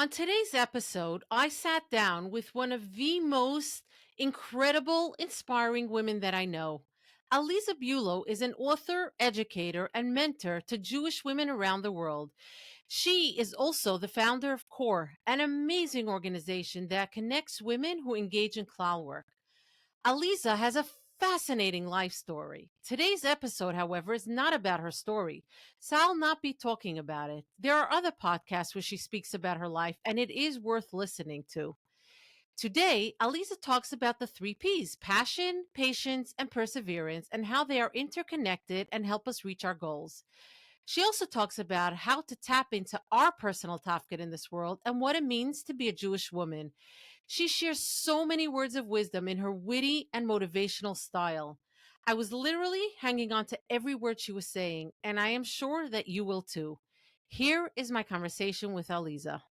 On today's episode, I sat down with one of the most incredible, inspiring women that I know. Aliza Bulow is an author, educator, and mentor to Jewish women around the world. She is also the founder of CORE, an amazing organization that connects women who engage in klal work. Aliza has a fascinating life story. Today's episode, however, is not about her story, so I'll not be talking about it. There are other podcasts where she speaks about her life, and it is worth listening to. Today, Aliza talks about the three P's: passion, patience, and perseverance, and how they are interconnected and help us reach our goals. She also talks about how to tap into our personal tafkid in this world and what it means to be a Jewish woman. She shares so many words of wisdom in her witty and motivational style. I was literally hanging on to every word she was saying, and I am sure that you will too. Here is my conversation with Aliza.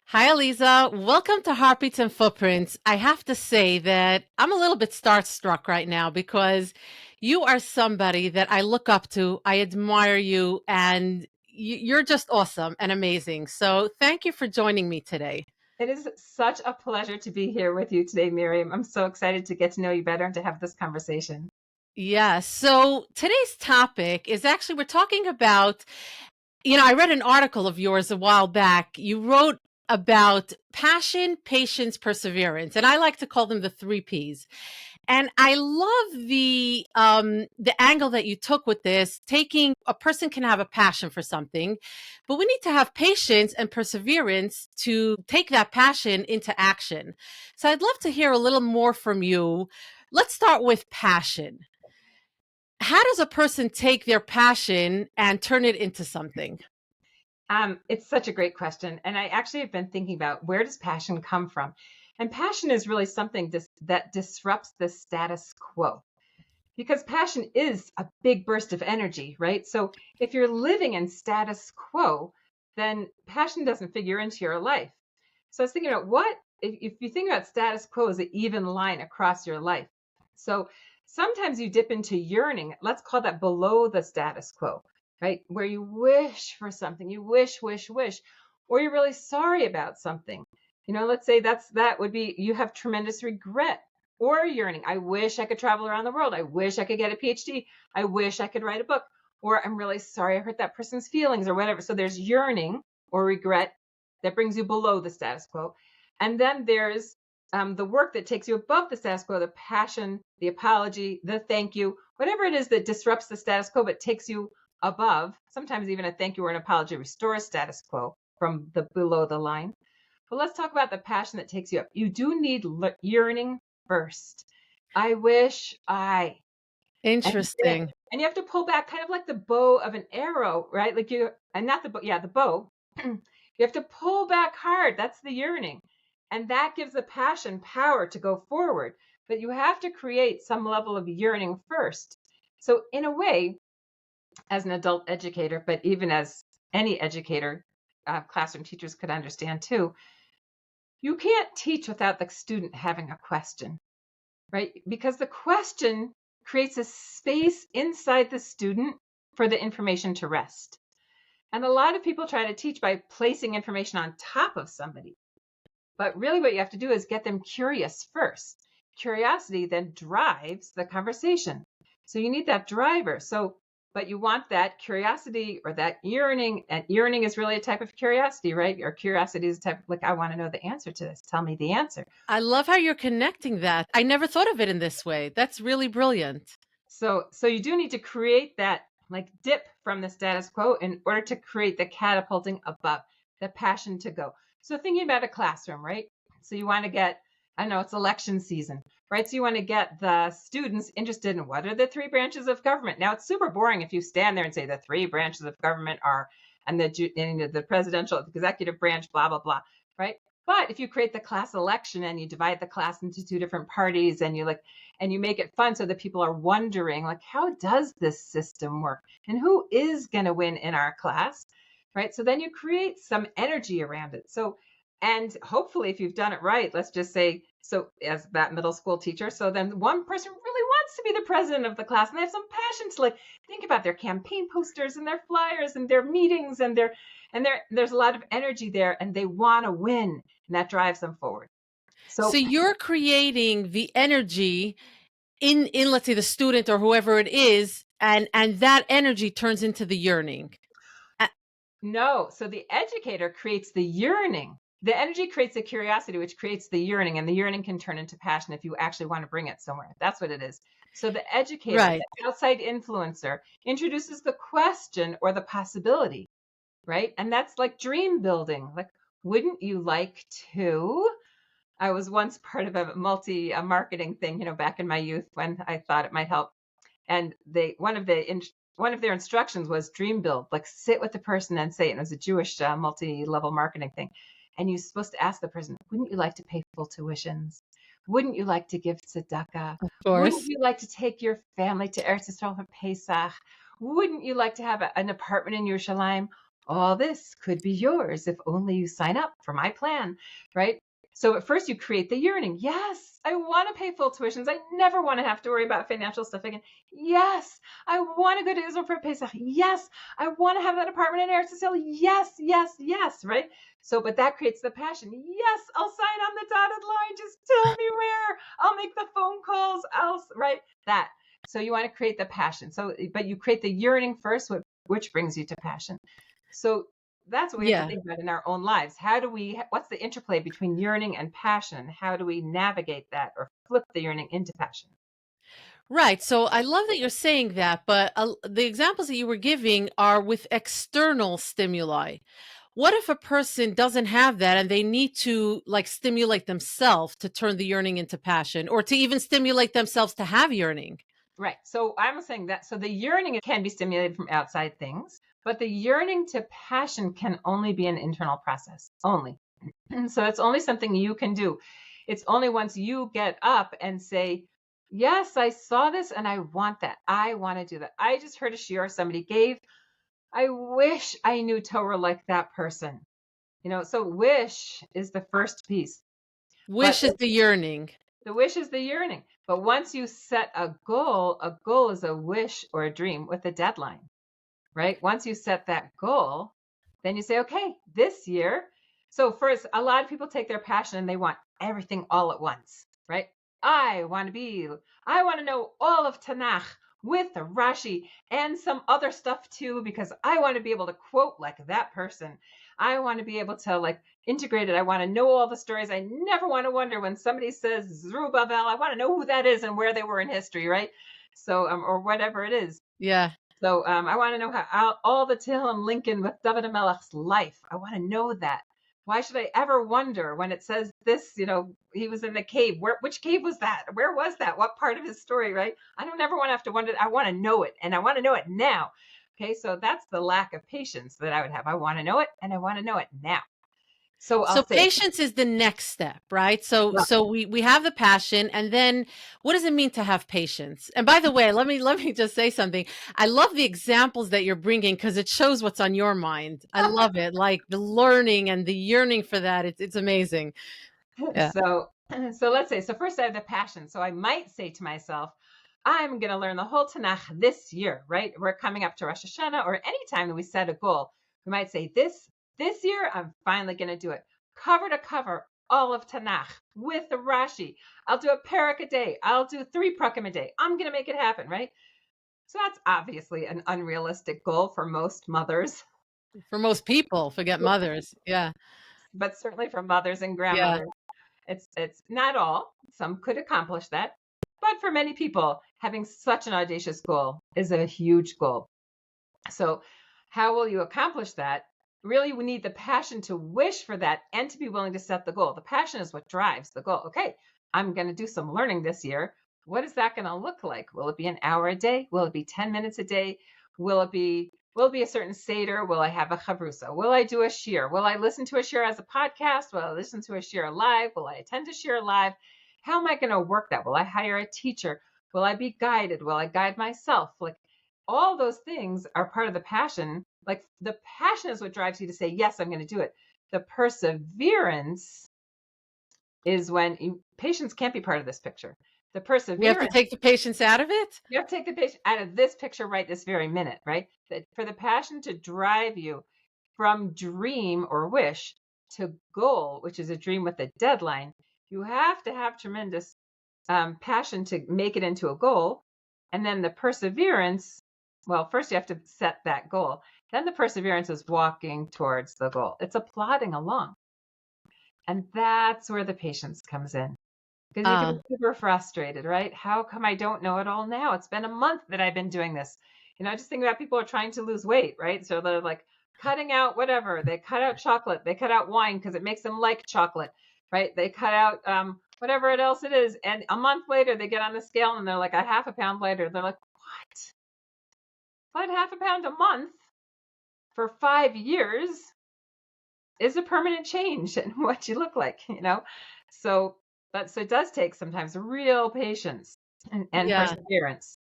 Hi, Aliza. Welcome to Heartbeats and Footprints. I have to say that I'm a little bit starstruck right now because you are somebody that I look up to. I admire you, and you're just awesome and amazing. So, thank you for joining me today. It is such a pleasure to be here with you today, Miriam. I'm so excited to get to know you better and to have this conversation. Yeah. So today's topic is actually, we're talking about, I read an article of yours a while back. You wrote about passion, patience, perseverance, and I like to call them the three P's. And I love the angle that you took with this. Taking a person can have a passion for something, but we need to have patience and perseverance to take that passion into action. So I'd love to hear a little more from you. Let's start with passion. How does a person take their passion and turn it into something? It's such a great question. And I actually have been thinking about, where does passion come from? And passion is really something that disrupts the status quo, because passion is a big burst of energy, right? So if you're living in status quo, then passion doesn't figure into your life. So I was thinking about, if you think about status quo as an even line across your life. So sometimes you dip into yearning. Let's call that below the status quo, right? Where you wish for something, you wish, or you're really sorry about something. Let's say that would be, you have tremendous regret or yearning. I wish I could travel around the world. I wish I could get a PhD. I wish I could write a book. Or I'm really sorry I hurt that person's feelings or whatever. So there's yearning or regret that brings you below the status quo. And then there's the work that takes you above the status quo, the passion, the apology, the thank you, whatever it is that disrupts the status quo but takes you above. Sometimes even a thank you or an apology restores status quo from the below the line. But let's talk about the passion that takes you up. You do need yearning first. I wish I. And, Interesting. and you have to pull back, kind of like the bow of an arrow, right? Like and not the bow, yeah, the bow. You have to pull back hard. That's the yearning. And that gives the passion power to go forward. But you have to create some level of yearning first. So, in a way, as an adult educator, but even as any educator, classroom teachers could understand too, you can't teach without the student having a question, right? Because the question creates a space inside the student for the information to rest. And a lot of people try to teach by placing information on top of somebody. But really what you have to do is get them curious first. Curiosity then drives the conversation. So you need that driver. But you want that curiosity or that yearning, and yearning is really a type of curiosity, right? Or curiosity is a type of, like, I want to know the answer to this. Tell me the answer. I love how you're connecting that. I never thought of it in this way. That's really brilliant. So you do need to create that, like, dip from the status quo in order to create the catapulting above, the passion to go. So thinking about a classroom, right? So you want to get, I know it's election season, right? So you want to get the students interested in, what are the three branches of government? Now, it's super boring if you stand there and say the three branches of government are, and the presidential, executive branch, blah, blah, blah, right? But if you create the class election and you divide the class into two different parties and you make it fun so that people are wondering, like, how does this system work? And who is going to win in our class, right? So then you create some energy around it. So And hopefully, if you've done it right, let's just say, so as that middle school teacher, so then one person really wants to be the president of the class and they have some passion to like think about their campaign posters and their flyers and their meetings and there's a lot of energy there and they want to win and that drives them forward. So So you're creating the energy in let's say the student or whoever it is, and that energy turns into the yearning. Uh, no, so the educator creates the yearning. The energy creates the curiosity, which creates the yearning, and the yearning can turn into passion if you actually want to bring it somewhere. That's what it is. So the educator, right. the outside influencer, introduces the question or the possibility, right? And that's like dream building. Like, wouldn't you like to? I was once part of a multi marketing thing, back in my youth when I thought it might help. And they one of their instructions was dream build, like sit with the person and say it. And it was a Jewish multi-level marketing thing. And you're supposed to ask the person, wouldn't you like to pay full tuitions? Wouldn't you like to give tzedakah? Of Wouldn't course. you like to take your family to Eretz Yisrael for Pesach? Wouldn't you like to have an apartment in Yerushalayim? All this could be yours if only you sign up for my plan, right? So at first you create the yearning. Yes, I want to pay full tuitions. I never want to have to worry about financial stuff again. Yes, I want to go to Israel for Pesach. Yes, I want to have that apartment in Eretz Yisrael. Yes, yes, yes, right? So, but that creates the passion. Yes, I'll sign on the dotted line. Just tell me where. I'll make the phone calls. Right? That. So you want to create the passion. So, but you create the yearning first, which brings you to passion. So that's what we have to Yeah. think about in our own lives. What's the interplay between yearning and passion? How do we navigate that or flip the yearning into passion? Right. So I love that you're saying that, but the examples that you were giving are with external stimuli. What if a person doesn't have that and they need to like stimulate themselves to turn the yearning into passion or to even stimulate themselves to have yearning? Right. So I'm saying that. So the yearning can be stimulated from outside things, but the yearning to passion can only be an internal process, only. So it's only something you can do. It's only once you get up and say, yes, I saw this and I want that. I want to do that. I just heard a shiur somebody gave. I wish I knew Torah like that person. So wish is the first piece, but Wish is the yearning. the wish is the yearning. But once you set a goal is a wish or a dream with a deadline, right? Once you set that goal, then you say, okay, this year. So first, a lot of people take their passion and they want everything all at once, right? I want to know all of Tanakh with the Rashi and some other stuff too, because I want to be able to quote like that person. I want to be able to like integrate it. I want to know all the stories. I never want to wonder when somebody says Zerubbabel, I want to know who that is and where they were in history, right? So, or whatever it is. Yeah. So I want to know how all the Tehillim Lincoln with David Melech's life. I want to know that. Why should I ever wonder when it says this? He was in the cave. Which cave was that? Where was that? What part of his story? Right? I don't ever want to have to wonder. I want to know it, and I want to know it now. Okay, so that's the lack of patience that I would have. I want to know it, and I want to know it now. So So I'll say, patience is the next step, right? So well, so we have the passion, and then what does it mean to have patience? And by the way, let me just say something. I love the examples that you're bringing because it shows what's on your mind. I love it. Like the learning and the yearning for that. It's amazing. Yeah. so so let's say, so first I have the passion. So I might say to myself, I'm going to learn the whole Tanakh this year, right? We're coming up to Rosh Hashanah, or any time that we set a goal, we might say this year I'm finally going to do it, cover to cover, all of Tanakh with the Rashi. I'll do a parak a day. I'll do 3 prakim a day. I'm going to make it happen, right? So that's obviously an unrealistic goal for most mothers, For most people, forget mothers. Yeah. but certainly for mothers and Yeah. grandmothers. It's not all. Some could accomplish that, but for many people, having such an audacious goal is a huge goal. So, how will you accomplish that? Really, we need the passion to wish for that and to be willing to set the goal. The passion is what drives the goal. Okay, I'm going to do some learning this year. What is that going to look like? Will it be an hour a day? Will it be 10 minutes a day? Will it be a certain seder? Will I have a chavrusa? Will I do a shiur? Will I listen to a shiur as a podcast? Will I listen to a shiur live? Will I attend a shiur live? How am I going to work that? Will I hire a teacher? Will I be guided? Will I guide myself? Like all those things are part of the passion. Like the passion is what drives you to say, yes, I'm going to do it. The perseverance is when patience can't be part of this picture. The We have to perseverance, take the patience out of it? you have to take the patient out of this picture right this very minute, right? That for the passion to drive you from dream or wish to goal, which is a dream with a deadline, you have to have tremendous passion to make it into a goal. And then the perseverance, well, first you have to set that goal. Then the perseverance is walking towards the goal. It's a plodding along. And that's where the patience comes in. Because you can Uh, be super frustrated, right? How come I don't know it all now? It's been a month that I've been doing this. Just think about people are trying to lose weight, right? So they're like cutting out whatever. They cut out chocolate. They cut out wine because it makes them like chocolate, right? They cut out whatever else it is. And a month later, they get on the scale and they're like a half a pound lighter. They're like, what? But half a pound a month for 5 years is a permanent change in what you look like. So, so it does take sometimes real patience and yeah. perseverance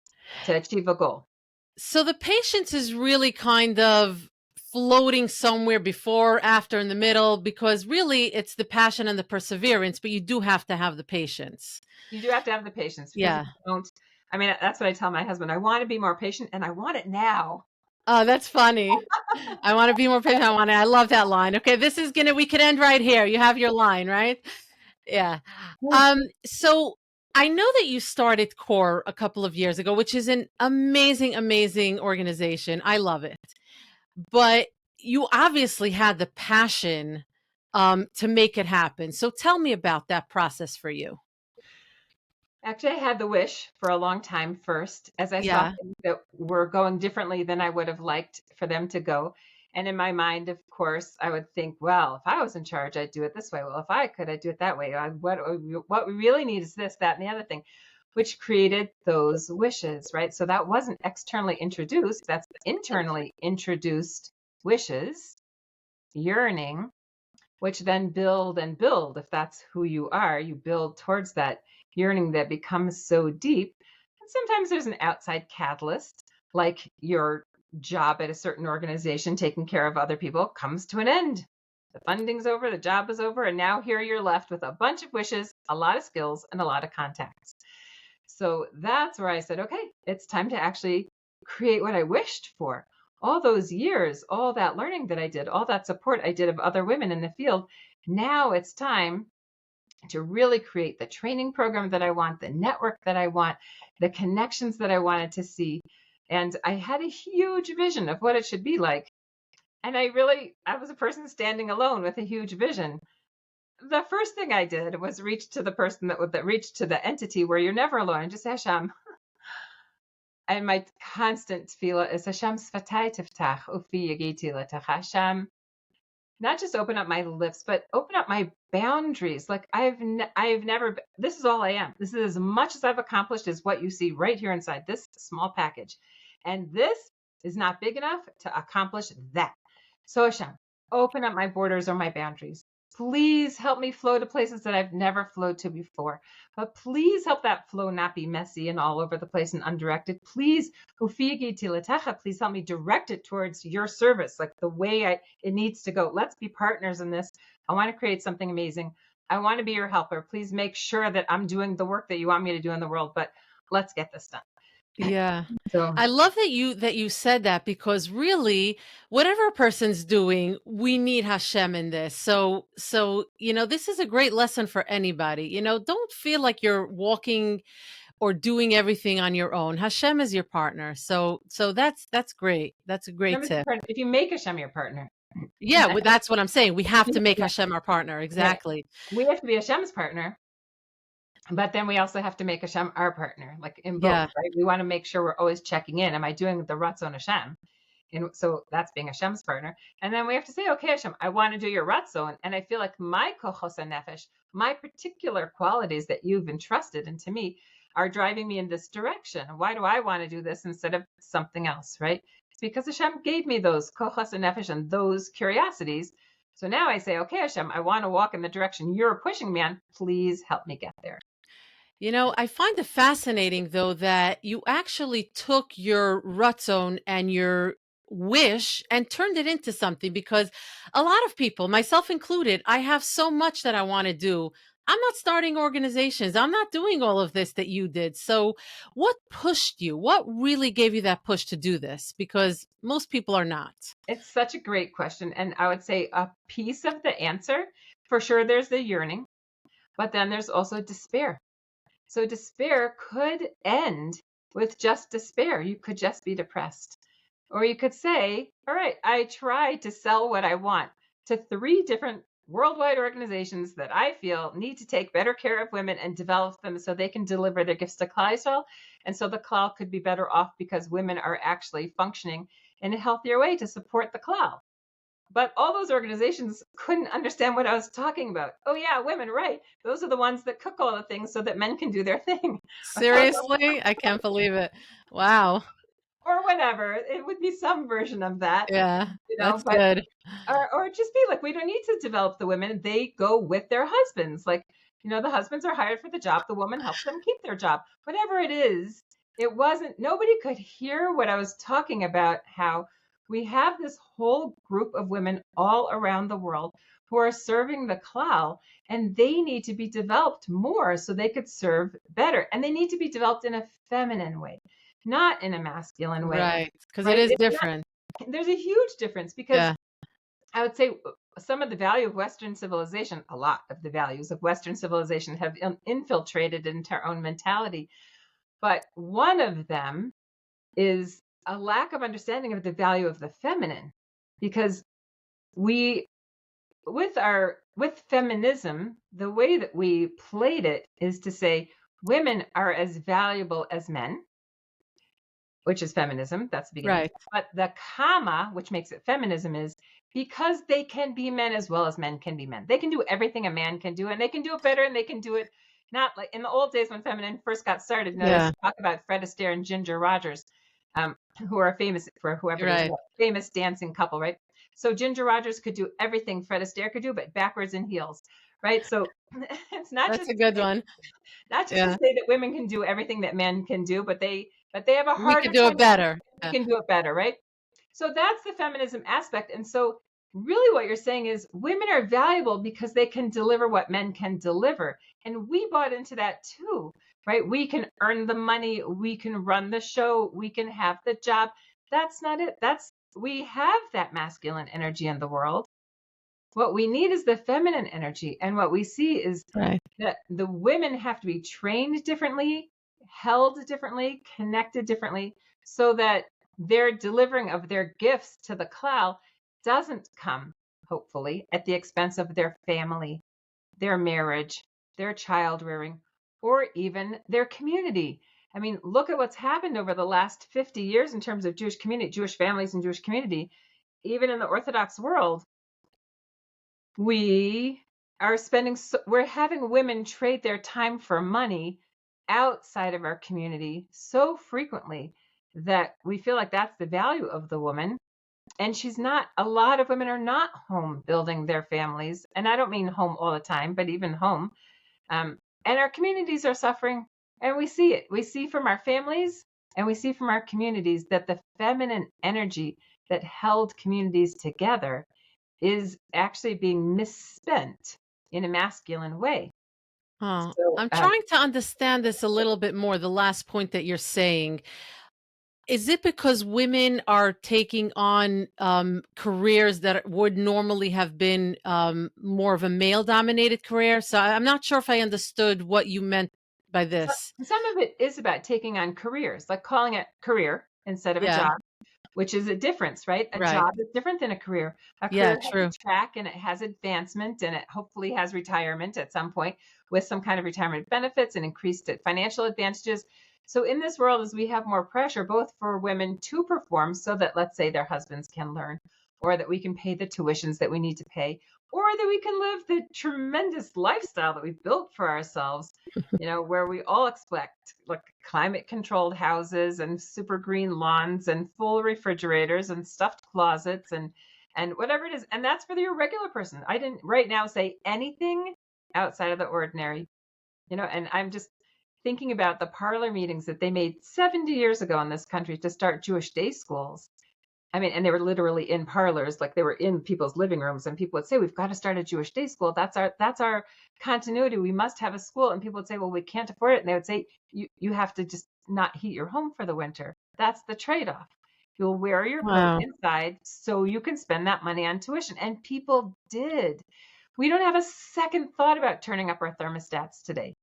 to achieve a goal. So the patience is really kind of floating somewhere before, after, in the middle, because really it's the passion and the perseverance, but you do have to have the patience. You do have to have the patience because if Yeah. you don't, I mean, that's what I tell my husband. I want to be more patient and I want it now. Oh, that's funny. I want to be more patient. I love that line. Okay, we could end right here. You have your line, right? Yeah. So I know that you started CORE a couple of years ago, which is an amazing, amazing organization. I love it. But you obviously had the passion to make it happen. So tell me about that process for you. Actually, I had the wish for a long time first, as I saw Yeah. things that were going differently than I would have liked for them to go. And in my mind, of course, I would think, well, if I was in charge, I'd do it this way. Well, if I could, I'd do it that way. What we really need is this, that, and the other thing, which created those wishes, right? So that wasn't externally introduced, that's internally introduced wishes, yearning, which then build and build. If that's who you are, you build towards that yearning that becomes so deep. And sometimes there's an outside catalyst, like your job at a certain organization taking care of other people comes to an end. The funding's over, the job is over, and now here you're left with a bunch of wishes, a lot of skills, and a lot of contacts. So that's where I said, okay, it's time to actually create what I wished for. All those years, all that learning that I did, all that support I did of other women in the field, now it's time to really create the training program that I want, the network that I want, the connections that I wanted to see. And I had a huge vision of what it should be like. And I was a person standing alone with a huge vision. The first thing I did was reach to the person that reached to the entity where you're never alone and just say, Hashem. And my constant tefillah is Hashem sfatai tiftach ufi yagiti letach Hashem. Not just open up my lips, but open up my boundaries. Like I've never. This is all I am. This is as much as I've accomplished as what you see right here inside this small package, and this is not big enough to accomplish that. So Hashem, open up my borders or my boundaries. Please help me flow to places that I've never flowed to before. But please help that flow not be messy and all over the place and undirected. Please, please help me direct it towards your service, like the way it needs to go. Let's be partners in this. I want to create something amazing. I want to be your helper. Please make sure that I'm doing the work that you want me to do in the world, but let's get this done. Yeah. So I love that you said that, because really whatever a person's doing, we need Hashem in this. So this is a great lesson for anybody. Don't feel like you're walking or doing everything on your own. Hashem is your partner. So that's great. That's a great tip. if you make Hashem your partner, Yeah, that's what I'm saying. We have to make yeah, Hashem our partner. right. Exactly. We have to be Hashem's partner, but then we also have to make Hashem our partner, like in both, Yeah. right? We want to make sure we're always checking in. Am I doing the Ratzon Hashem? And so that's being Hashem's partner. And then we have to say, okay, Hashem, I want to do your Ratzon. And I feel like my kochos nefesh, my particular qualities that you've entrusted into me are driving me in this direction. Why do I want to do this instead of something else, right? It's because Hashem gave me those kochos nefesh and those curiosities. So now I say, okay, Hashem, I want to walk in the direction you're pushing me on. Please help me get there. I find it fascinating though that you actually took your Rutzone and your wish and turned it into something, because a lot of people, myself included, I have so much that I want to do. I'm not starting organizations. I'm not doing all of this that you did. So, what pushed you? What really gave you that push to do this? Because most people are not. It's such a great question. And I would say a piece of the answer, for sure, there's the yearning, but then there's also despair. So despair could end with just despair. You could just be depressed. Or you could say, all right, I tried to sell what I want to three different worldwide organizations that I feel need to take better care of women and develop them so they can deliver their gifts to Klal. And so the Klal could be better off because women are actually functioning in a healthier way to support the Klal. But all those organizations couldn't understand what I was talking about. Oh, yeah, women, right. Those are the ones that cook all the things so that men can do their thing. Seriously? I can't believe it. Wow. Or whatever. It would be some version of that, Yeah, that's but good. or just be like, we don't need to develop the women. They go with their husbands. Like, the husbands are hired for the job. The woman helps them keep their job. Whatever it is, it wasn't, nobody could hear what I was talking about, how we have this whole group of women all around the world who are serving the klal, and they need to be developed more so they could serve better. And they need to be developed in a feminine way, not in a masculine way, Right. Because it right? is It's not, different. there's a huge difference because Yeah. I would say some of the value of Western civilization, a lot of the values of Western civilization have infiltrated into our own mentality. But one of them is a lack of understanding of the value of the feminine, because we, with feminism, the way that we played it is to say women are as valuable as men, which is feminism. That's the beginning. Right. But the comma, which makes it feminism, is because they can be men as well as men can be men. They can do everything a man can do, and they can do it better, and they can do it not like in the old days when feminine first got started. They used Yeah. to talk about Fred Astaire and Ginger Rogers, who are famous for whoever it is, Right. famous dancing couple, right? So Ginger Rogers could do everything Fred Astaire could do, but backwards in heels, right? So it's not That's just a good one. not just to Yeah. say that women can do everything that men can do, but they have a We could harder do it time. better. We Yeah. can do it better, right? So that's the feminism aspect. And so really what you're saying is women are valuable because they can deliver what men can deliver. And we bought into that too, right? We can earn the money, we can run the show, we can have the job. That's not it. We have that masculine energy in the world. What we need is the feminine energy. And what we see is Right. that the women have to be trained differently, held differently, connected differently, so that their delivering of their gifts to the cloud doesn't come, hopefully, at the expense of their family, their marriage, their child rearing, or even their community. I mean, look at what's happened over the last 50 years in terms of Jewish community, Jewish families, and Jewish community. Even in the Orthodox world, we we're having women trade their time for money outside of our community so frequently that we feel like that's the value of the woman. And a lot of women are not home building their families. And I don't mean home all the time, but even home. And our communities are suffering. And we see it. We see from our families and we see from our communities that the feminine energy that held communities together is actually being misspent in a masculine way. Oh, So, I'm trying to understand this a little bit more, the last point that you're saying. Is it because women are taking on careers that would normally have been more of a male dominated career? So I'm not sure if I understood what you meant by this. some of it is about taking on careers, like calling it career instead of a Yeah, job, which is a difference, right? A right. job is different than a career. A Yeah, career has true. a track and it has advancement and it hopefully has retirement at some point with some kind of retirement benefits and increased financial advantages. So in this world, as we have more pressure, both for women to perform so that, let's say, their husbands can learn, or that we can pay the tuitions that we need to pay, or that we can live the tremendous lifestyle that we've built for ourselves, where we all expect like climate controlled houses and super green lawns and full refrigerators and stuffed closets and whatever it is. And that's for the irregular person. I didn't right now say anything outside of the ordinary, and I'm just thinking about the parlor meetings that they made 70 years ago in this country to start Jewish day schools. I mean, and they were literally in parlors, like they were in people's living rooms, and people would say, "We've got to start a Jewish day school. That's our continuity. We must have a school." And people would say, "Well, we can't afford it." And they would say, "You have to just not heat your home for the winter. That's the trade-off. You'll wear your coat Wow. inside so you can spend that money on tuition." And people did. We don't have a second thought about turning up our thermostats today,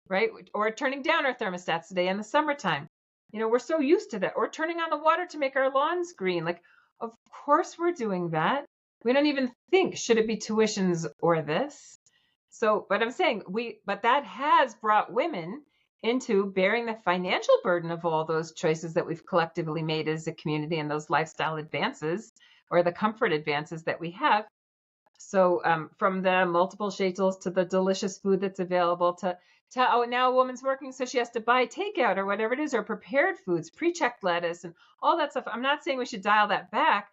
right? Or turning down our thermostats today in the summertime. We're so used to that. Or turning on the water to make our lawns green. Like, of course we're doing that. We don't even think, should it be tuitions or this? So, but I'm saying but that has brought women into bearing the financial burden of all those choices that we've collectively made as a community and those lifestyle advances or the comfort advances that we have. So from the multiple shaitos to the delicious food that's available to oh, now a woman's working, so she has to buy takeout or whatever it is, or prepared foods, pre-checked lettuce and all that stuff. I'm not saying we should dial that back.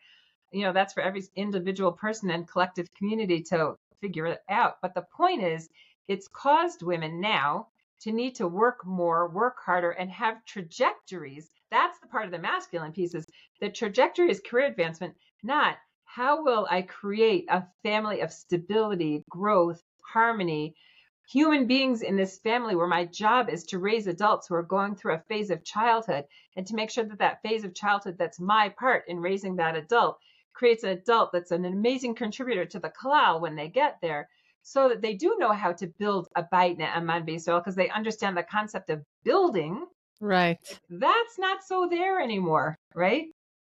That's for every individual person and collective community to figure it out. But the point is, it's caused women now to need to work more, work harder, and have trajectories. That's the part of the masculine piece is the trajectory is career advancement, not how will I create a family of stability, growth, harmony, human beings in this family where my job is to raise adults who are going through a phase of childhood and to make sure that that phase of childhood that's my part in raising that adult creates an adult that's an amazing contributor to the kalal when they get there so that they do know how to build a bait aman B'Yisrael because they understand the concept of building. Right. That's not so there anymore, right?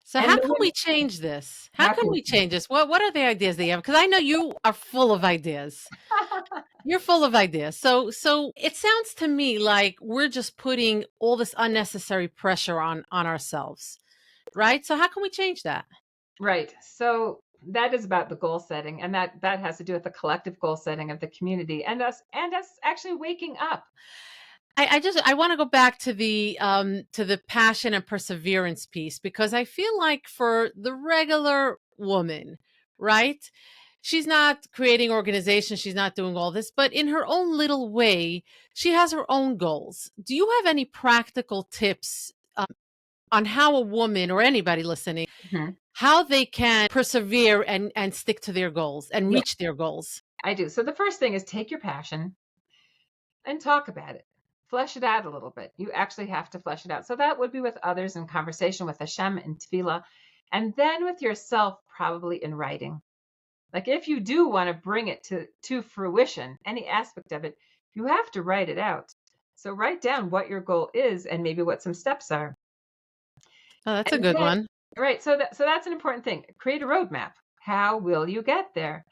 So And how the can women, we change this? How how can can we change this? What are the ideas that you have? Because I know you are full of ideas. You're full of ideas. So it sounds to me like we're just putting all this unnecessary pressure on ourselves, right? So how can we change that? right. So that is about the goal setting, and that has to do with the collective goal setting of the community and us actually waking up. I want to go back to the passion and perseverance piece because I feel like for the regular woman, right? She's not creating organizations, she's not doing all this, but in her own little way, she has her own goals. Do you have any practical tips on how a woman or anybody listening, Mhm. how they can persevere and stick to their goals and Yeah, reach their goals? I do. So the first thing is take your passion and talk about it. Flesh it out a little bit. You actually have to flesh it out. So that would be with others in conversation with Hashem and tefillah, and then with yourself, probably in writing. Like if you do want to bring it to fruition, any aspect of it, you have to write it out. So write down what your goal is and maybe what some steps are. Oh, that's a And good then, one. right, so that's an important thing. Create a roadmap. How will you get there?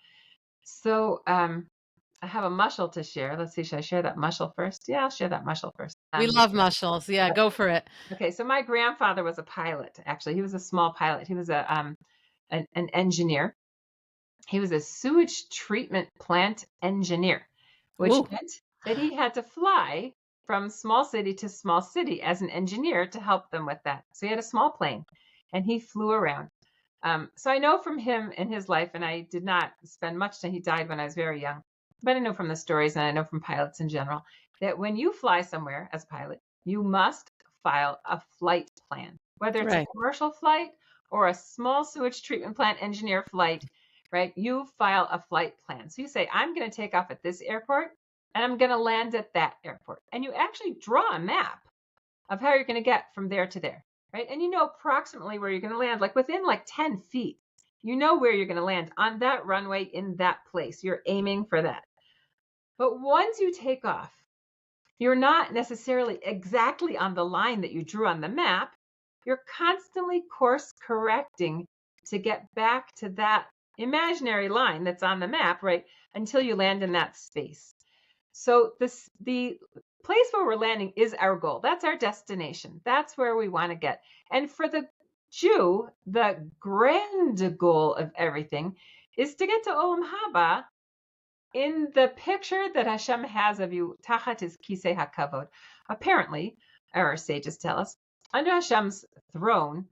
So I have a mushal to share. Let's see, should I share that mushal first? Yeah, I'll share that mushal first. We love muscles. Yeah, go for it. Okay, so my grandfather was a pilot. Actually, he was a small pilot. He was an engineer. He was a sewage treatment plant engineer, which Ooh, meant that he had to fly from small city to small city as an engineer to help them with that. So he had a small plane and he flew around. So I know from him in his life, and I did not spend much time, he died when I was very young, but I know from the stories and I know from pilots in general that when you fly somewhere as a pilot, you must file a flight plan, whether it's a right. commercial flight or a small sewage treatment plant engineer flight, right? You file a flight plan. So you say, I'm going to take off at this airport and I'm going to land at that airport. And you actually draw a map of how you're going to get from there to there, right? And you know approximately where you're going to land, like within like 10 feet. You know where you're going to land on that runway in that place. You're aiming for that. But once you take off, you're not necessarily exactly on the line that you drew on the map. You're constantly course correcting to get back to that imaginary line that's on the map, right? Until you land in that space. So the place where we're landing is our goal. That's our destination. That's where we want to get. And for the Jew, the grand goal of everything is to get to Olam Haba in the picture that Hashem has of you, Tachat is Kisei HaKavod. Apparently, our sages tell us, under Hashem's throne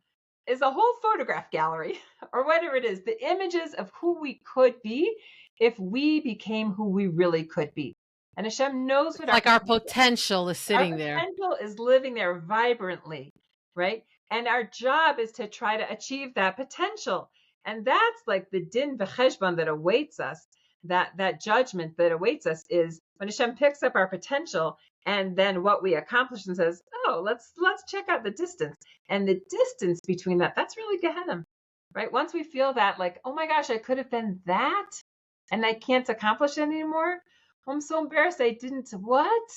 is a whole photograph gallery, or whatever it is, the images of who we could be if we became who we really could be. And Hashem knows what It's like our potential is our sitting there. potential is living there vibrantly, right? And our job is to try to achieve that potential. And that's like the din v'cheshbon that awaits us. That judgment that awaits us is when Hashem picks up our potential and then what we accomplish and says, "Oh, let's check out the distance." And the distance between that's really Gehenna, right? Once we feel that, like, oh my gosh, I could have been that, and I can't accomplish it anymore. I'm so embarrassed I didn't what,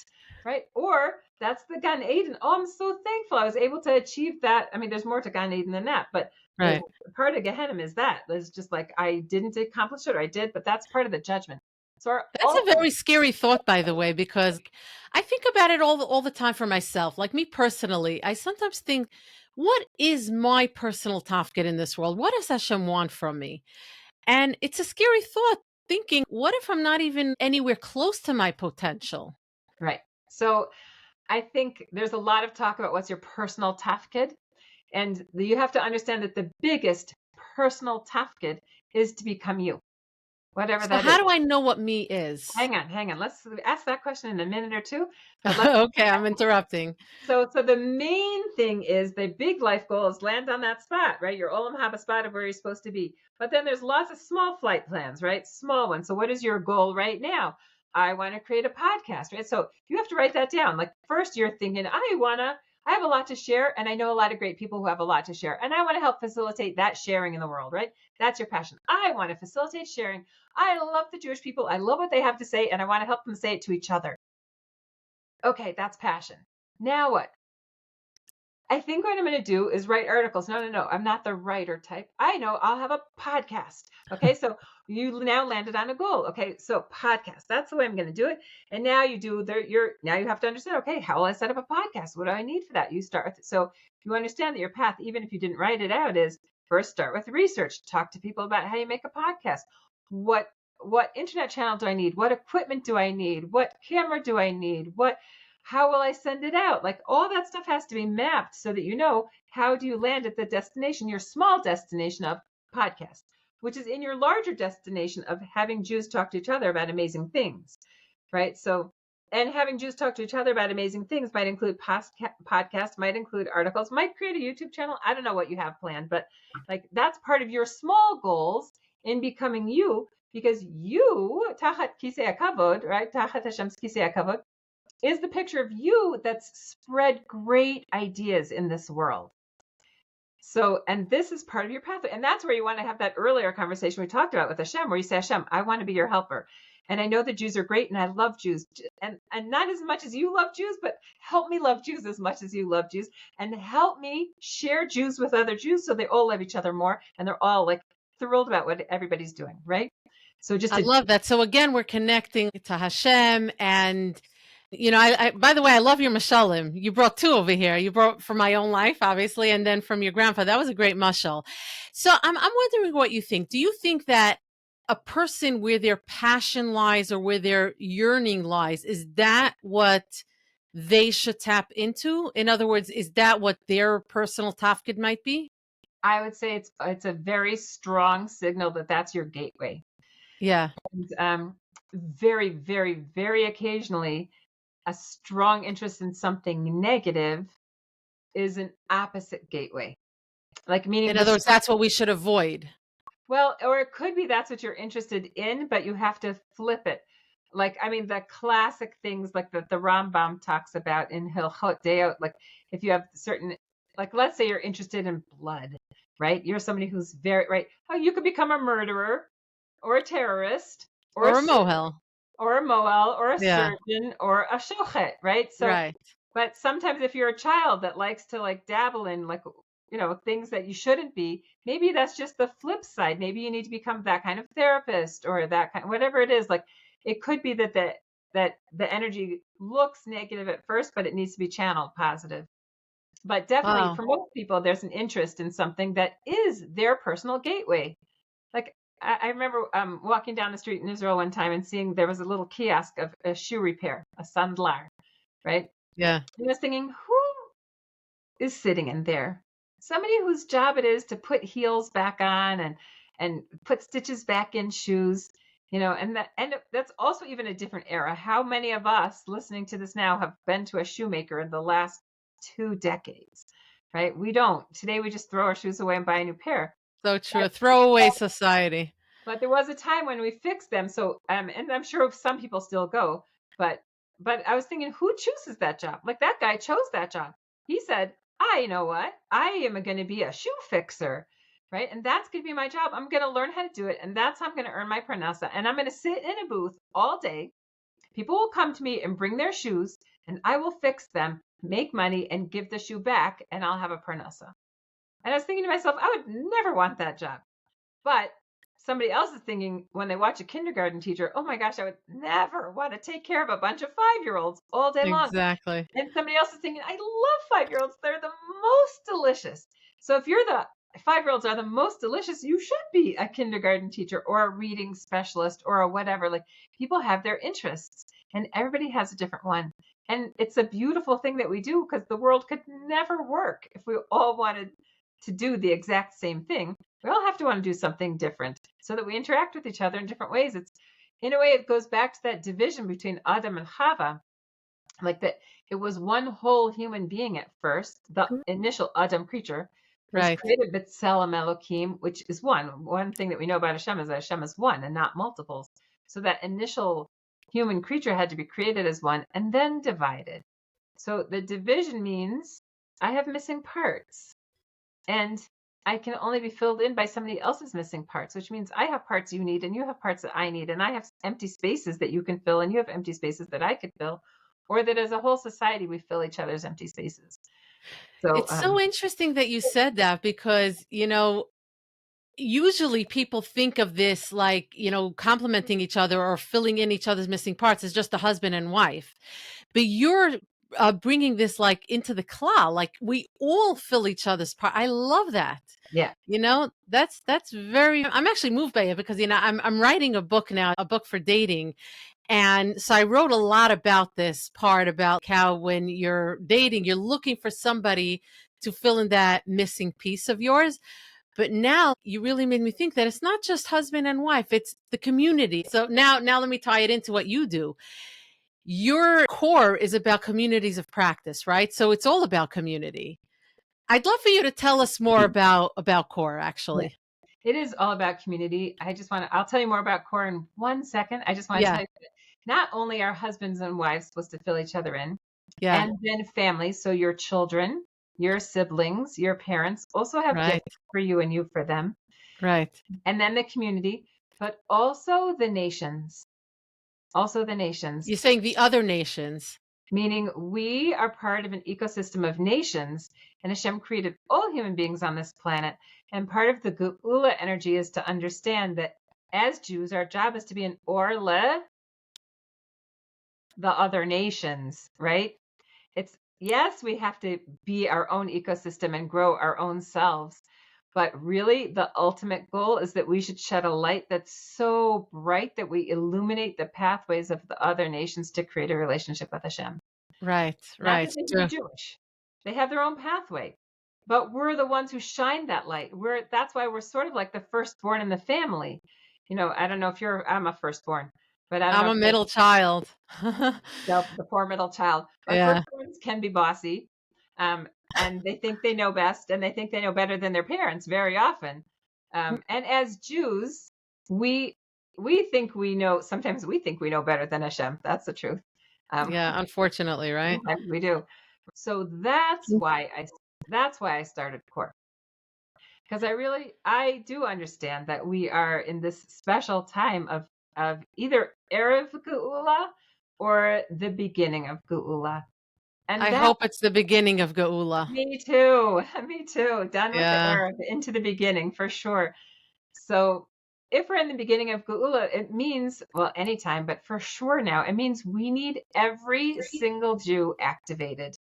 right? Or that's the Gan Eden. Oh, I'm so thankful I was able to achieve that. I mean, there's more to Gan Eden than that, but the Right. part of Gehenna is that. It's just like I didn't accomplish it, or I did, but that's part of the judgment. So our That's a ultimate, very scary thought, by the way, because I think about it all the time for myself. Like me personally, I sometimes think, what is my personal tafkid in this world? What does Hashem want from me? And it's a scary thought thinking, what if I'm not even anywhere close to my potential? right? So I think there's a lot of talk about what's your personal tafkid, and you have to understand that the biggest personal tafkid is to become you, whatever So that is. how do I know what me is? Hang on. Let's ask that question in a minute or two. But let's Okay, I'm interrupting. so the main thing is the big life goal is land on that spot, right? Your Olam Haba spot of where you're supposed to be. But then there's lots of small flight plans, right? Small ones. So what is your goal right now? I want to create a podcast, right? So you have to write that down. Like first you're thinking, I have a lot to share, and I know a lot of great people who have a lot to share, and I want to help facilitate that sharing in the world, right? That's your passion. I want to facilitate sharing. I love the Jewish people. I love what they have to say, and I want to help them say it to each other. Okay, that's passion. Now what? I think what I'm going to do is write articles. No. I'm not the writer type. I know I'll have a podcast. Okay. So you now landed on a goal. Okay. So podcast, that's the way I'm going to do it. And now now you have to understand, okay, how will I set up a podcast? What do I need for that? You start with, so you understand that your path, even if you didn't write it out, is first start with research, talk to people about how you make a podcast. What internet channel do I need? What equipment do I need? What camera do I need? How will I send it out? Like all that stuff has to be mapped so that you know how do you land at the destination, your small destination of podcast, which is in your larger destination of having Jews talk to each other about amazing things, right? So, and having Jews talk to each other about amazing things might include podcasts, might include articles, might create a YouTube channel. I don't know what you have planned, but like that's part of your small goals in becoming you, because you, tachat kisei hakavod, right? Tachat Hashem's kisei hakavod, is the picture of you that's spread great ideas in this world. So, and this is part of your pathway. And that's where you want to have that earlier conversation we talked about with Hashem, where you say, Hashem, I want to be your helper. And I know the Jews are great and I love Jews. And not as much as you love Jews, but help me love Jews as much as you love Jews. And help me share Jews with other Jews so they all love each other more. And they're all like thrilled about what everybody's doing, right? So just I to love that. So again, we're connecting to Hashem, and I by the way, I love your mashalim. You brought two over here. You brought from my own life, obviously, and then from your grandfather. That was a great mashal. So I'm wondering what you think. Do you think that a person where their passion lies or where their yearning lies, is that what they should tap into? In other words, is that what their personal tafkid might be? I would say it's a very strong signal that that's your gateway. Yeah. And very, very, very occasionally, a strong interest in something negative is an opposite gateway. Like meaning In other words, that's what we should avoid. well, or it could be that's what you're interested in, but you have to flip it. Like, I mean, the classic things like that the Rambam talks about in Hilchot Deot, like if you have certain, like let's say you're interested in blood, right? You're somebody who's very, right? Oh, you could become a murderer or a terrorist or Or a mohel. or a moel or a Yeah. surgeon or a shochet, right? So, Right. but sometimes if you're a child that likes to like dabble in like, things that you shouldn't be, maybe that's just the flip side. Maybe you need to become that kind of therapist or that kind, whatever it is. Like it could be that the energy looks negative at first, but it needs to be channeled positive. But definitely Wow. for most people, there's an interest in something that is their personal gateway. Like I remember walking down the street in Israel one time and seeing there was a little kiosk of a shoe repair, a sandlar, right? Yeah. And I was thinking, who is sitting in there? Somebody whose job it is to put heels back on and put stitches back in shoes, and that's also even a different era. How many of us listening to this now have been to a shoemaker in the last 2 decades? right? We don't. Today we just throw our shoes away and buy a new pair. So true. A throwaway society. But there was a time when we fixed them. So, and I'm sure some people still go, but I was thinking, who chooses that job? Like that guy chose that job. He said, you know what? I am going to be a shoe fixer, right? And that's going to be my job. I'm going to learn how to do it, and that's how I'm going to earn my parnasa. And I'm going to sit in a booth all day. People will come to me and bring their shoes, and I will fix them, make money, and give the shoe back, and I'll have a parnasa. And I was thinking to myself, I would never want that job. But somebody else is thinking when they watch a kindergarten teacher, oh my gosh, I would never want to take care of a bunch of 5-year-olds all day long. Exactly. And somebody else is thinking, I love 5-year-olds. They're the most delicious. So if you're the 5-year-olds are the most delicious, you should be a kindergarten teacher or a reading specialist or a whatever. Like people have their interests and everybody has a different one. And it's a beautiful thing that we do because the world could never work if we all wanted to do the exact same thing. We all have to want to do something different so that we interact with each other in different ways. It's in a way, it goes back to that division between Adam and Chava, like that it was one whole human being at first. The initial Adam creature was Right. created B'Tselem Elohim, which is one. One thing that we know about Hashem is that Hashem is one and not multiples. So that initial human creature had to be created as one and then divided. So the division means I have missing parts. And I can only be filled in by somebody else's missing parts, which means I have parts you need and you have parts that I need, and I have empty spaces that you can fill and you have empty spaces that I could fill, or that as a whole society we fill each other's empty spaces. So It's so interesting that you said that because, usually people think of this like, complementing each other or filling in each other's missing parts as just a husband and wife. But you're bringing this like into the klal, like we all fill each other's part. I love that. yeah, That's very. I'm actually moved by it because I'm writing a book now, a book for dating, and so I wrote a lot about this part about how when you're dating, you're looking for somebody to fill in that missing piece of yours. But now you really made me think that it's not just husband and wife, it's the community. So now let me tie it into what you do. Your core is about communities of practice, right? So it's all about community. I'd love for you to tell us more about core yeah. actually. It is all about community. I'll tell you more about core in 1 second. I just want to Yeah. tell you that not only are husbands and wives supposed to fill each other in, Yeah. and then families, so your children, your siblings, your parents also have Right. gifts for you and you for them. Right. And then the community, but also the nations. Also the nations, You're saying the other nations. meaning we are part of an ecosystem of nations, and Hashem created all human beings on this planet. And part of the Geula energy is to understand that as Jews, our job is to be an orle, the other nations, right? It's yes, we have to be our own ecosystem and grow our own selves. But really, the ultimate goal is that we should shed a light that's so bright that we illuminate the pathways of the other nations to create a relationship with Hashem. Right. Not Right. that they have to be True. Jewish. They have their own pathway. But we're the ones who shine that light. That's why we're sort of like the firstborn in the family. I don't know if I'm a firstborn, but I don't I'm know a if middle child. the poor middle child. But Yeah. firstborns can be bossy, and they think they know best, and they think they know better than their parents very often. And as Jews, we think we know. Sometimes we think we know better than Hashem. That's the truth. Um, Yeah, unfortunately, right? sometimes we do. So that's why I started Core, because I do understand that we are in this special time of either Erev Geula or the beginning of Geula. And I that, hope it's the beginning of Geula. me too, me too. Done with the Yeah. Erev, into the beginning for sure. So if we're in the beginning of Geula, it means, well, anytime, but for sure now, it means we need every single Jew activated.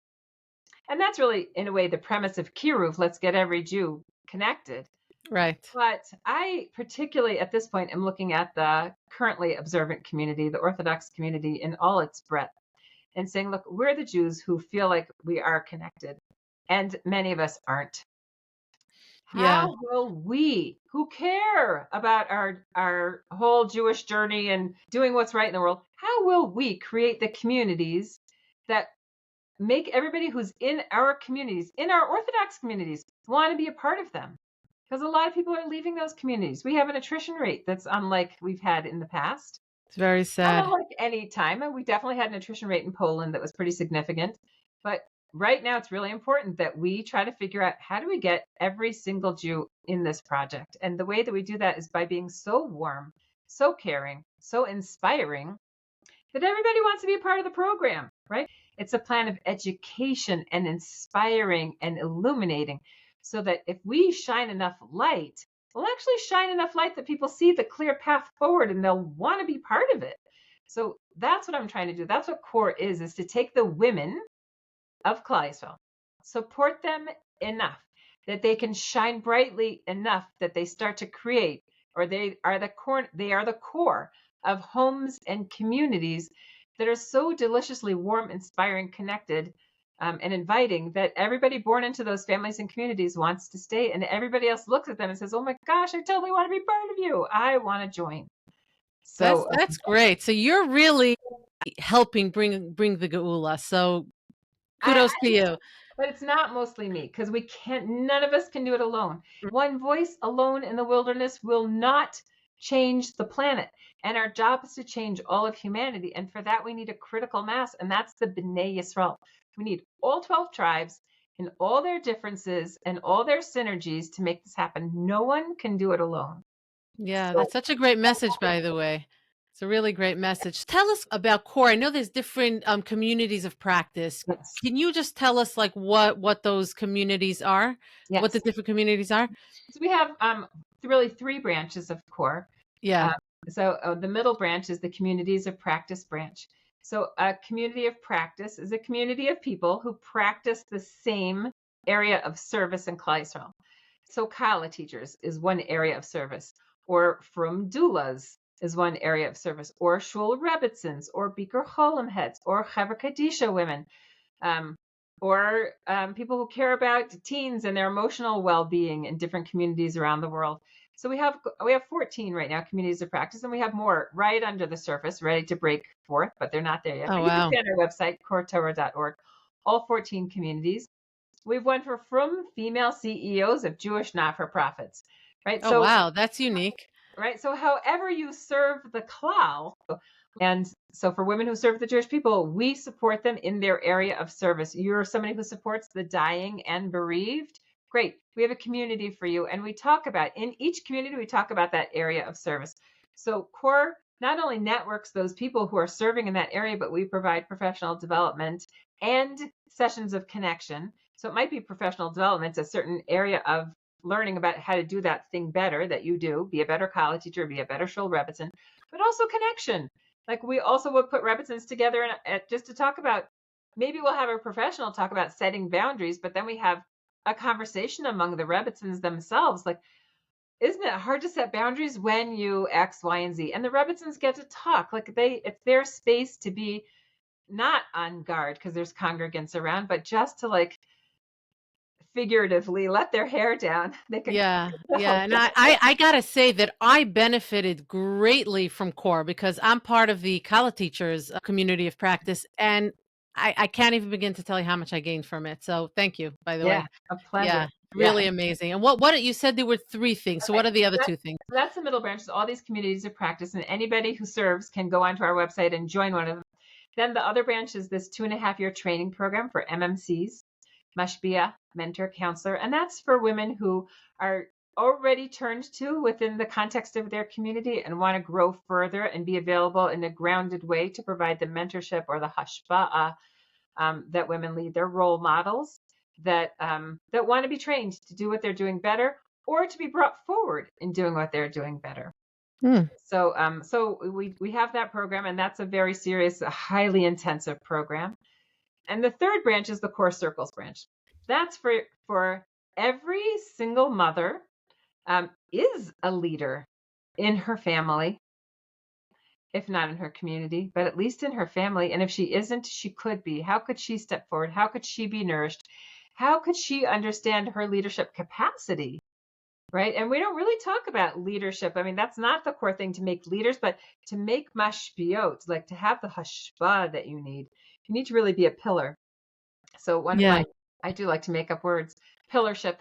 And that's really, in a way, the premise of Kiruv. Let's get every Jew connected. Right. But I particularly at this point am looking at the currently observant community, the Orthodox community in all its breadth, and saying, look, we're the Jews who feel like we are connected, and many of us aren't. Yeah. How will we, who care about our whole Jewish journey and doing what's right in the world, how will we create the communities that make everybody who's in our communities, in our Orthodox communities, want to be a part of them. Because a lot of people are leaving those communities. We have an attrition rate that's unlike we've had in the past. It's very Not sad. unlike any time. And we definitely had an attrition rate in Poland that was pretty significant. But right now, it's really important that we try to figure out how do we get every single Jew in this project. And the way that we do that is by being so warm, so caring, so inspiring that everybody wants to be a part of the program, right? It's a plan of education and inspiring and illuminating so that if we shine enough light, we'll actually shine enough light that people see the clear path forward and they'll want to be part of it. So that's what I'm trying to do. That's what CORE is to take the women of Kleisfeld, support them enough that they can shine brightly enough that they start to create, or they are the core of homes and communities that are so deliciously warm, inspiring, connected, and inviting that everybody born into those families and communities wants to stay, and everybody else looks at them and says, "Oh my gosh, I totally want to be part of you. I want to join." So That's great. So you're really helping bring the geula. So I, kudos to you. but it's not mostly me because none of us can do it alone. One voice alone in the wilderness will not change the planet. And our job is to change all of humanity. And for that, we need a critical mass. And that's the B'nai Yisrael. We need all 12 tribes and all their differences and all their synergies to make this happen. No one can do it alone. Yeah, So, that's such a great message, by the way. It's a really great message. Tell us about CORE. I know there's different communities of practice. yes, Can you just tell us like what those communities are? What the yes. different communities are? So we have really three branches of CORE. Yeah. Um, so the middle branch is the communities of practice branch. So a community of practice is a community of people who practice the same area of service in Klal Yisrael. So Kala teachers is one area of service, or from doulas is one area of service, or shul rebbitzins, or Bikur Cholim heads, or Chaver Kadisha women, um, or people who care about teens and their emotional well-being in different communities around the world. So we have 14 right now communities of practice, and we have more right under the surface, ready to break forth, but they're not there yet. Oh But you can wow. see on our website, coretorah.org, all 14 communities. We've went from female CEOs of Jewish not-for-profits, right? Oh wow, that's unique. Right? So however you serve the klal, and so for women who serve the Jewish people, we support them in their area of service. You're somebody who supports the dying and bereaved. Great. We have a community for you. And in each community, we talk about that area of service. So CORE not only networks those people who are serving in that area, but we provide professional development and sessions of connection. So it might be professional development, a certain area of learning about how to do that thing better that you do, be a better college teacher, be a better shul rebbitzin, but also connection. Like we also would put rebbitzins together just to talk about, maybe we'll have a professional talk about setting boundaries, but then we have a conversation among the rebbitzins themselves. Like, isn't it hard to set boundaries when you X, Y, and Z? And the rebbitzins get to talk. Like it's their space to be not on guard because there's congregants around, but just to like figuratively let their hair down. They can Yeah, go. yeah, and I gotta say that I benefited greatly from CORE because I'm part of the Kala teachers community of practice, and I can't even begin to tell you how much I gained from it. So thank you, by the Yeah, way. a Yeah, pleasure. Yeah. really amazing. And what you said there were three things. So Okay. what are the other That's, two things? that's the middle branch. So all these communities of practice, and anybody who serves can go onto our website and join one of them. Then the other branch is this 2.5 year training program for MMCs, Mashbia, mentor, counselor. And that's for women who are already turned to within the context of their community and want to grow further and be available in a grounded way to provide the mentorship or the hashba'ah that women lead. They're role models that want to be trained to do what they're doing better or to be brought forward in doing what they're doing better. Hmm. So we have that program, and that's a very serious, highly intensive program. And the third branch is the Core Circles branch. That's for every single mother is a leader in her family, if not in her community, but at least in her family. And if she isn't, she could be. How could she step forward? How could she be nourished? How could she understand her leadership capacity? Right. And we don't really talk about leadership. I mean, that's not the core thing to make leaders, but to make mashpiot, like to have the hashpa that you need to really be a pillar. So one of Yeah. my, I do like to make up words. Pillarship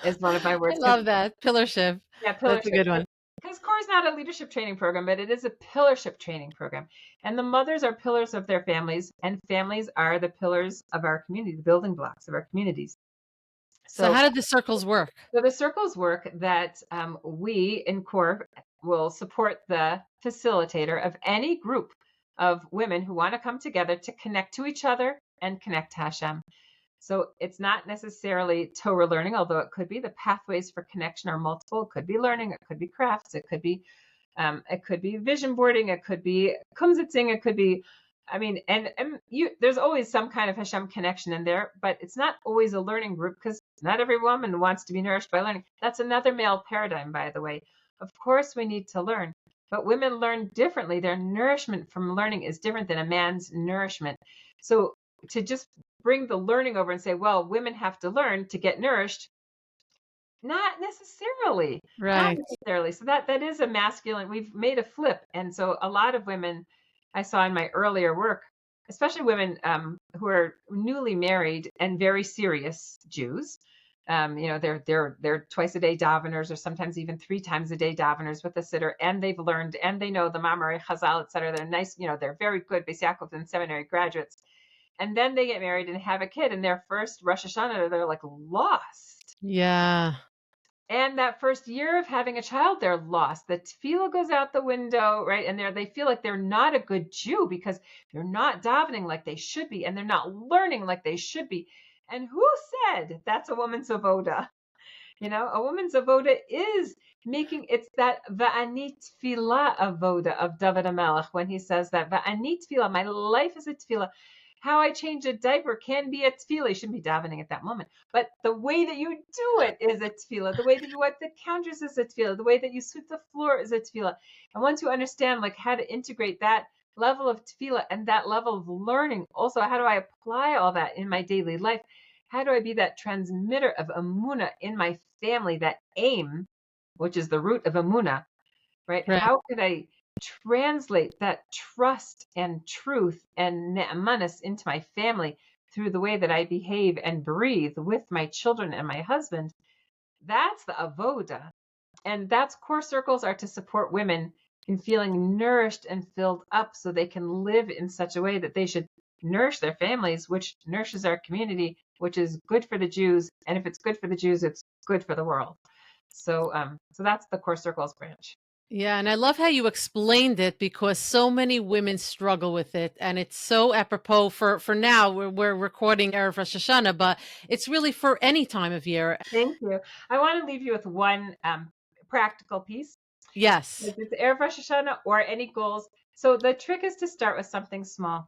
is one of my I words because, love that. Pillarship. yeah, That's a pillarship. good one. Because CORE is not a leadership training program, but it is a pillarship training program. And the mothers are pillars of their families, and families are the pillars of our community, the building blocks of our communities. So So, how did the circles work? so the circles work that we in CORE will support the facilitator of any group of women who want to come together to connect to each other and connect to Hashem. So it's not necessarily Torah learning, although it could be. The pathways for connection are multiple. It could be learning, it could be crafts, it could be vision boarding, it could be kumsitzing, it could be, I mean, and you, there's always some kind of Hashem connection in there, but it's not always a learning group because not every woman wants to be nourished by learning. That's another male paradigm, by the way. Of course, we need to learn, but women learn differently. Their nourishment from learning is different than a man's nourishment. So to just bring the learning over and say, well, women have to learn to get nourished, not necessarily. Not Right. necessarily. So that is a masculine. We've made a flip, and so a lot of women I saw in my earlier work, especially women who are newly married and very serious Jews. They're twice a day daveners, or sometimes even 3 times a day daveners with the sitter, and they've learned and they know the Mamare Chazal, etc. They're nice, they're very good Beis Yaakov and seminary graduates. And then they get married and have a kid, and their first Rosh Hashanah, they're like lost. Yeah. And that first year of having a child, they're lost. The tefillah goes out the window, right? And they feel like they're not a good Jew because they're not davening like they should be, and they're not learning like they should be. And who said that's a woman's avoda? A woman's avoda is making, it's that va'ani tefillah avoda of David HaMelech when he says that va'ani tefillah, my life is a tefillah. How I change a diaper can be a tefillah. You shouldn't be davening at that moment. But the way that you do it is a tefillah. The way that you wipe the counters is a tefillah. The way that you sweep the floor is a tefillah. And once you understand like how to integrate that level of tefillah and that level of learning, also how do I apply all that in my daily life? How do I be that transmitter of Amunah in my family, that aim, which is the root of Amunah, right? Right. How could I translate that trust and truth and ne'emanis into my family through the way that I behave and breathe with my children and my husband? That's the avoda. And that's core circles are to support women in feeling nourished and filled up so they can live in such a way that they should nourish their families, which nourishes our community, which is good for the Jews. And if it's good for the Jews, it's good for the world. So that's the core circles branch. Yeah, and I love how you explained it because so many women struggle with it, and it's so apropos for now. We're recording Erev Rosh Hashanah, but it's really for any time of year. Thank you. I want to leave you with one practical piece. Yes, If it's Erev Rosh Hashanah or any goals. So the trick is to start with something small,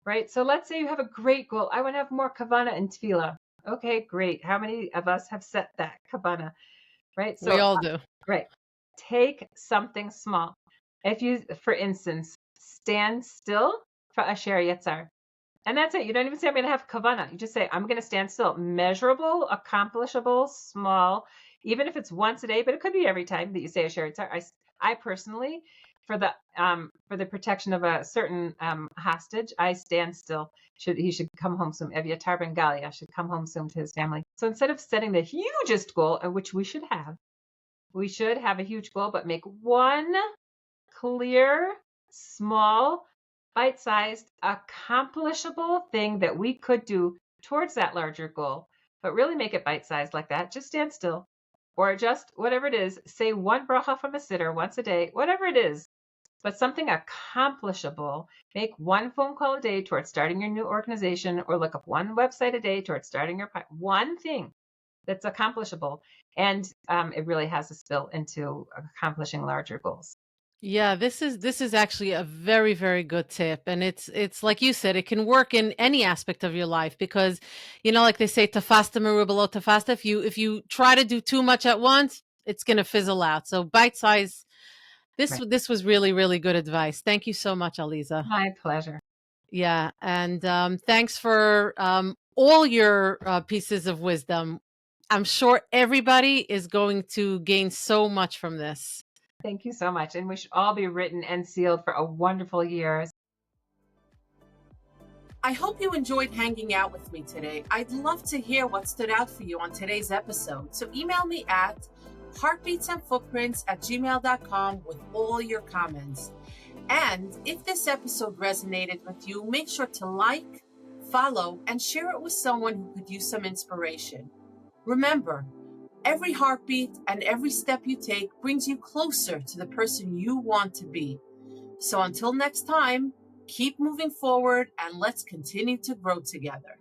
right? So let's say you have a great goal. I want to have more kavana and tefillah. Okay, great. How many of us have set that kavana, right? we So, all do. right. Take something small. If you, for instance, stand still for Asher Yetzar. And that's it. You don't even say, I'm going to have kavana. You just say, I'm going to stand still. Measurable, accomplishable, small, even if it's once a day, but it could be every time that you say Asher Yetzar. I personally, for the protection of a certain hostage, I stand still. He should come home soon. Evyatar Ben Galia should come home soon to his family. So instead of setting the hugest goal, which we should have a huge goal, but make one clear, small, bite-sized, accomplishable thing that we could do towards that larger goal, but really make it bite-sized like that. Just stand still, or just whatever it is, say one bracha from a sitter once a day, whatever it is, but something accomplishable. Make one phone call a day towards starting your new organization, or look up one website a day towards starting your one thing that's accomplishable, and it really has a spill into accomplishing larger goals. Yeah, this is actually a very, very good tip. And it's like you said, it can work in any aspect of your life because, like they say, tafasta merubalo tafasta. If you try to do too much at once, it's gonna fizzle out. So bite size. This Right. this was really, really good advice. Thank you so much, Aliza. My pleasure. Yeah, and thanks for all your pieces of wisdom. I'm sure everybody is going to gain so much from this. Thank you so much. And we should all be written and sealed for a wonderful year. I hope you enjoyed hanging out with me today. I'd love to hear what stood out for you on today's episode. So email me at heartbeatsandfootprints@gmail.com with all your comments. And if this episode resonated with you, make sure to like, follow, and share it with someone who could use some inspiration. Remember, every heartbeat and every step you take brings you closer to the person you want to be. So until next time, keep moving forward and let's continue to grow together.